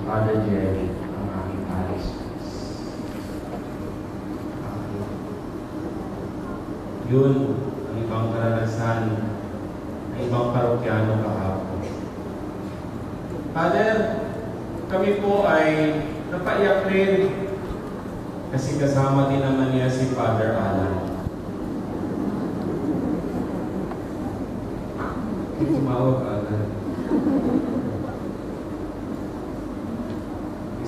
Father Jerry, ang aking parish. Yun ang ibang karanasan ng ibang parokyano kahapon. Father, kami po ay napaiyak rin kasi kasama din naman niya si Father Alan. Tumawag agad.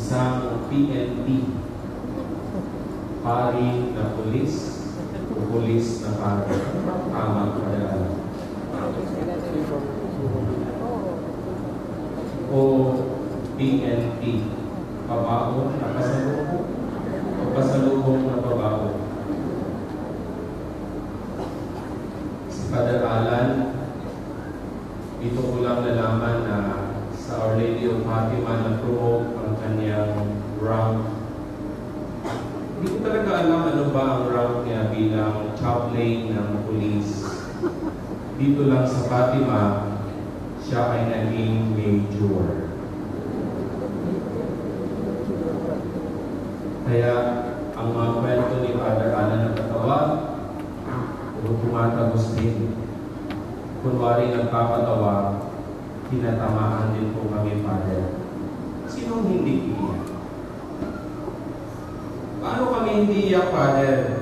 Isang PNP, pari na pulis, o pulis na pari. Tama, Father Alan. O PNP, pabao na pasalubong, o pasalubong na pabao. Si Father Alan, dito ko lang nalaman na sa Our Lady of Fatima na-promote ang kanyang rank. Hindi ko talaga alam ano ba ang rank niya bilang chaplain ng police. Dito lang sa Fatima, siya ay naging major. Kaya ang mga kwento ni Father Alan na katawa, tumatagos din. Kunwari nagpapatawa, tinatamaan din po kami, Father. Sinong hindi iiyak? Paano kami hindi iyak, Father?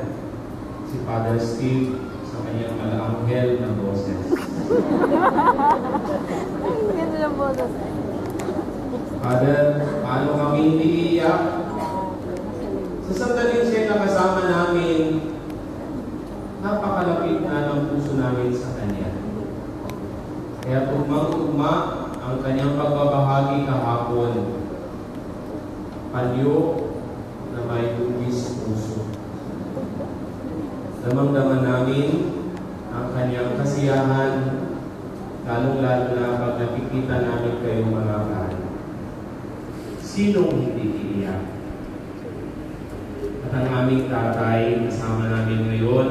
Si Father Steve sa kanyang malaanghel na boses. Father, paano kami hindi iiyak? Sa sandaling siya na kasama namin, napakalapit na ng puso namin sa Kanya. Kaya tugmang-tugma ang Kanyang pagbabahagi kahapon. Panyo na may hugis puso. Damang-daman namin ang Kanyang kasiyahan, lalong-lalo na pag nakikita namin kayong mga kahit. Sinong hindi iiyak? At ang aming tatay, kasama namin ngayon,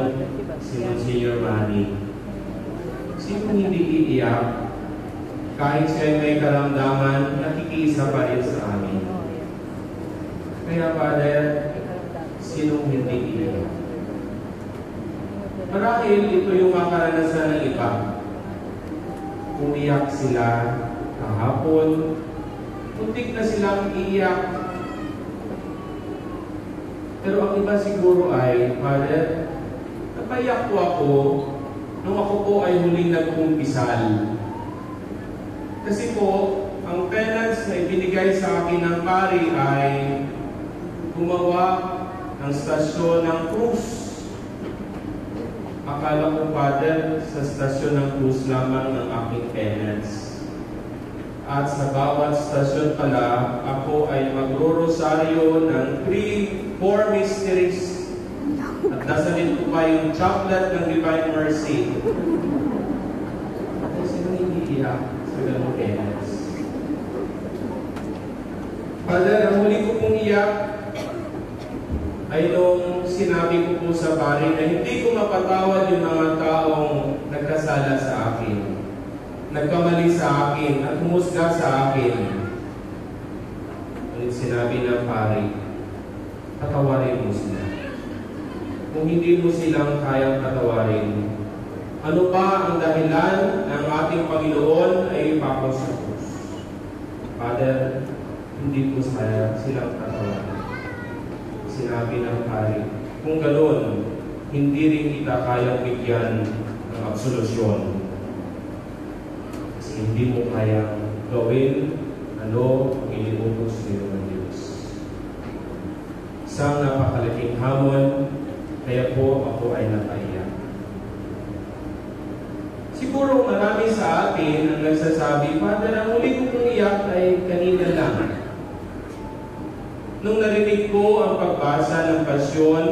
si Monsignor Manny. Sino hindi iiyak? Kahit siya may karamdaman, nakikiisa pa rin sa amin. Kaya, Father, sinong hindi iiyak? Marahil ito yung makaranasan ng iba. Umiyak sila kahapon, muntik na silang iiyak. Pero ang iba siguro ay, Father, napaiyak po ako nung ako po ay huling nag-umpisal. Kasi po, ang penance na ibinigay sa akin ng pari ay gumawa ng stasyon ng krus. Akala ko, Father, sa stasyon ng krus lamang ng aking penance. At sa bawat stasyon pala, ako ay magro-rosaryo ng 3-4 mysteries. At nasalin ko pa yung chaplet ng Divine Mercy. At sino hindi iyak sa ganong penance? Father, ang huli ko pong iyak ay nung sinabi ko po sa pari na hindi ko mapatawad yung mga taong nagkasala sa akin, nagkamali sa akin at humusga sa akin. Ngunit sinabi ng pari, patawarin mo sila. Kung hindi mo silang kayang patawarin, ano pa ang dahilan ng ating Panginoon ay ipako sa krus? Father, hindi ko silang patawarin. Sinabi ng pari, kung ganoon, hindi rin kita kayang bigyan ng absolusyon. Hindi mo kayang gawin ano ang iniutos niyo ng Diyos. Isang napakalaking hamon, kaya po ako ay napaiyak. Siguro marami sa atin ang nagsasabi, Father, ang huli ko kong iyak ay kanina lang. Nung narinig ko ang pagbasa ng pasyon,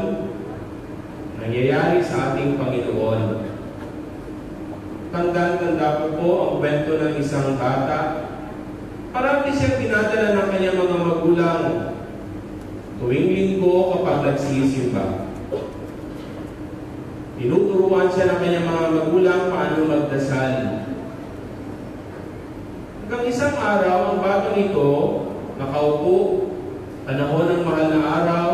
nangyayari sa ating Panginoon, tanda-tanda ko po ang kwento ng isang bata. Parati siyang dinadala ng kanyang mga magulang tuwing linggo kapag nagsisimba. Tinuturuan siya ng kanyang mga magulang paano magdasal. Hanggang isang araw, ang batang ito nakaupo, panahon ng mahal na araw,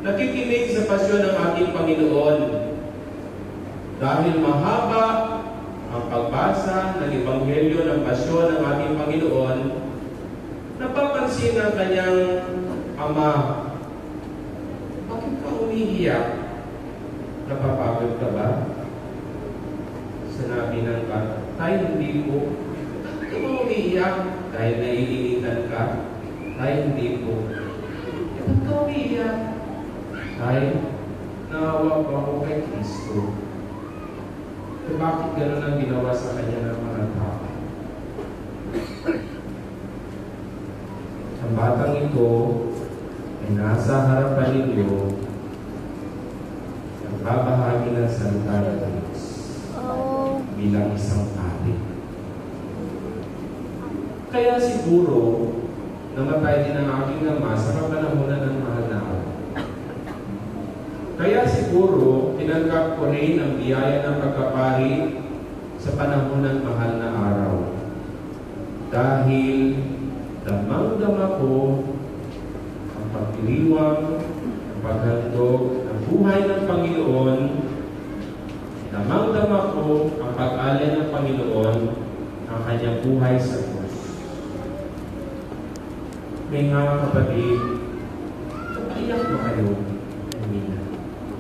nakikinig sa pasyon ng ating Panginoon. Dahil mahaba ang pagbasa ng Ebanghelyo ng pasyon ng ating Panginoon, napapansin ng kanyang ama, bakit ka umiiyak? Napapagod ka ba? Sinabi ng bata, "Tay, hindi po." "Bakit ka ba umiiyak?" "Dahil naiinitan ka." "Tay, hindi po." "Bakit ka umiiyak?" "Tay, naawa po ako kay Kristo." Bakit gano'n ang ginawa sa kanya ng mga tao? Ang batang ito ay nasa harapan ninyo, nagbabahagi ng salita ng Diyos bilang isang pari. Kaya siguro, namatay din ang aking ama sa kapanahunan ng mahal na araw. Kaya siguro, tinanggap ko rin ang biyaya ng pagkapari sa panahon ng mahal na araw. Dahil damang-dama ko ang pagdiriwang, ang paghandog ng buhay ng Panginoon. Damang-dama ko ang pag-alay ng Panginoon ang kanyang buhay sa Diyos. May nga kapatid, iyak ba kayo? Amina.